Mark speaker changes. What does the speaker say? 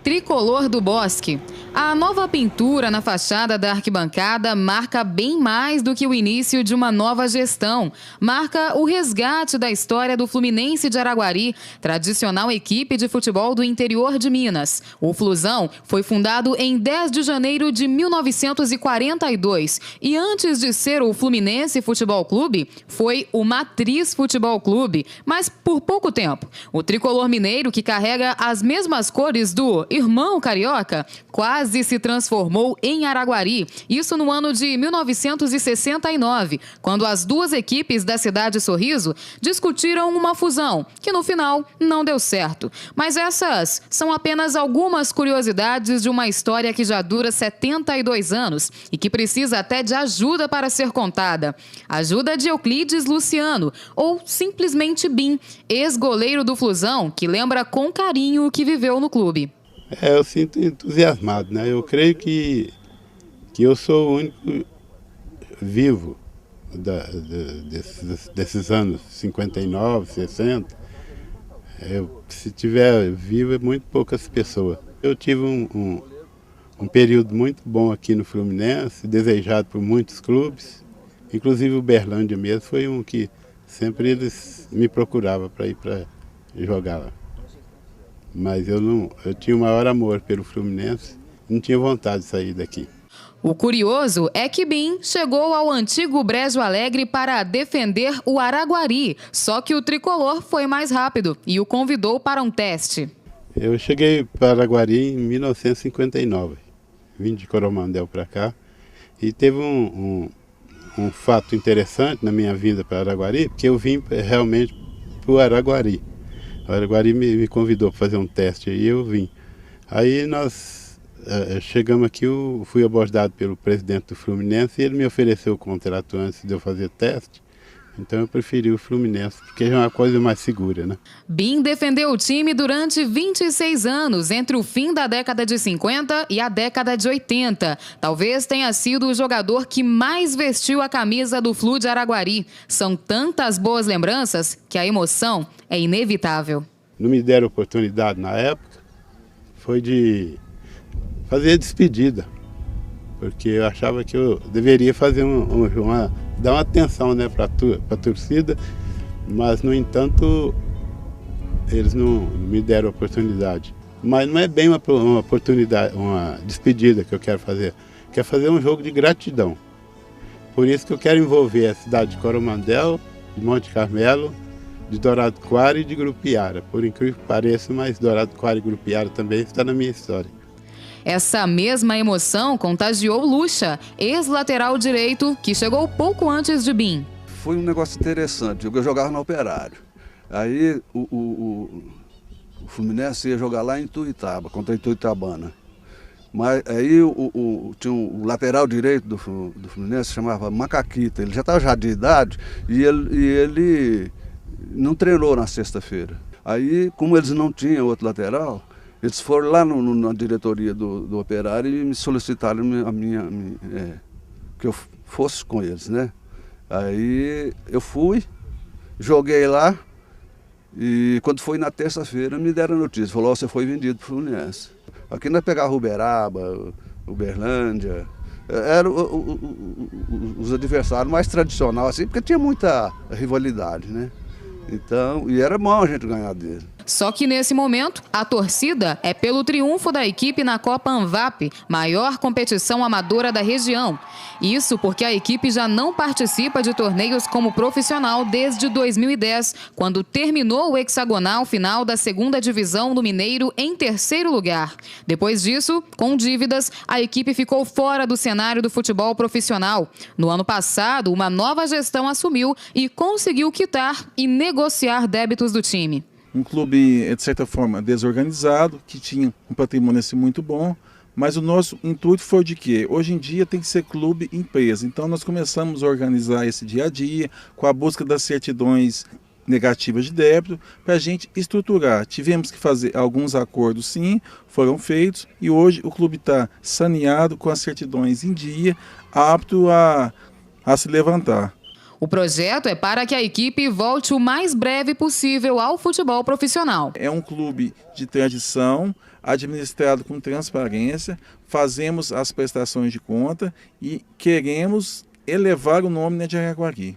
Speaker 1: Tricolor do Bosque. A nova pintura na fachada da arquibancada marca bem mais do que o início de uma nova gestão. Marca o resgate da história do Fluminense de Araguari, tradicional equipe de futebol do interior de Minas. O Flusão foi fundado em 10 de janeiro de 1942 e antes de ser o Fluminense Futebol Clube, foi o Matriz Futebol Clube, mas por pouco tempo. O tricolor mineiro, que carrega as mesmas cores do irmão carioca, quase se transformou em Araguari. Isso no ano de 1969, quando as duas equipes da cidade Sorriso discutiram uma fusão, que no final não deu certo. Mas essas são apenas algumas curiosidades de uma história que já dura 72 anos e que precisa até de ajuda para ser contada. Ajuda de Euclides Luciano, ou simplesmente Bim, ex-goleiro do Flusão, que lembra com carinho o que viveu no clube.
Speaker 2: Eu sinto entusiasmado, né? Eu creio que eu sou o único vivo desses anos 59, 60. Se tiver vivo, é muito poucas pessoas. Eu tive um período muito bom aqui no Fluminense, desejado por muitos clubes, inclusive o Uberlândia mesmo foi um que sempre eles me procuravam para ir para jogar lá. Mas eu tinha o maior amor pelo Fluminense, não tinha vontade de sair daqui.
Speaker 1: O curioso é que Bim chegou ao antigo Brejo Alegre para defender o Araguari, só que o tricolor foi mais rápido e o convidou para um teste.
Speaker 2: Eu cheguei para Araguari em 1959, vim de Coromandel para cá e teve um fato interessante na minha vinda para Araguari, porque eu vim realmente para o Araguari. O Araguari me convidou para fazer um teste e eu vim. Aí nós chegamos aqui, eu fui abordado pelo presidente do Fluminense e ele me ofereceu o contrato antes de eu fazer teste. Então eu preferi o Fluminense, porque é uma coisa mais segura, né?
Speaker 1: Bim defendeu o time durante 26 anos, entre o fim da década de 50 e a década de 80. Talvez tenha sido o jogador que mais vestiu a camisa do Flu de Araguari. São tantas boas lembranças que a emoção é inevitável.
Speaker 2: Não me deram oportunidade na época, foi de fazer a despedida, porque eu achava que eu deveria fazer dar uma atenção, né, para a torcida, mas, no entanto, eles não me deram oportunidade. Mas não é bem uma oportunidade, uma despedida que eu quero fazer. Eu quero fazer um jogo de gratidão. Por isso que eu quero envolver a cidade de Coromandel, de Monte Carmelo, de Dourado Coara e de Grupiara. Por incrível que pareça, mas Dourado Coara e Grupiara também está na minha história.
Speaker 1: Essa mesma emoção contagiou Lucha, ex-lateral direito, que chegou pouco antes de Bim.
Speaker 3: Foi um negócio interessante, eu jogava no Operário. Aí o Fluminense ia jogar lá em Ituiutaba, contra a Ituiutabana. Mas aí tinha um lateral direito do Fluminense, chamava Macaquita, ele já estava já de idade e ele não treinou na sexta-feira. Aí, como eles não tinham outro lateral, eles foram lá na diretoria do Operário e me solicitaram que eu fosse com eles, né? Aí eu fui, joguei lá e quando foi na terça-feira me deram a notícia, falou, você foi vendido para o Fluminense. Aqui nós pegávamos Uberaba, Uberlândia, eram os adversários mais tradicionais, assim, porque tinha muita rivalidade, né? Então, e era bom a gente ganhar dele.
Speaker 1: Só que nesse momento, a torcida é pelo triunfo da equipe na Copa Anvap, maior competição amadora da região. Isso porque a equipe já não participa de torneios como profissional desde 2010, quando terminou o hexagonal final da 2ª divisão do Mineiro em 3º lugar. Depois disso, com dívidas, a equipe ficou fora do cenário do futebol profissional. No ano passado, uma nova gestão assumiu e conseguiu quitar e negociar débitos do time.
Speaker 4: Um clube, de certa forma, desorganizado, que tinha um patrimônio assim, muito bom, mas o nosso intuito foi de que hoje em dia tem que ser clube empresa. Então nós começamos a organizar esse dia a dia com a busca das certidões negativas de débito para a gente estruturar. Tivemos que fazer alguns acordos, sim, foram feitos e hoje o clube está saneado com as certidões em dia, apto a se levantar.
Speaker 1: O projeto é para que a equipe volte o mais breve possível ao futebol profissional.
Speaker 4: É um clube de tradição, administrado com transparência, fazemos as prestações de conta e queremos elevar o nome de Araguari.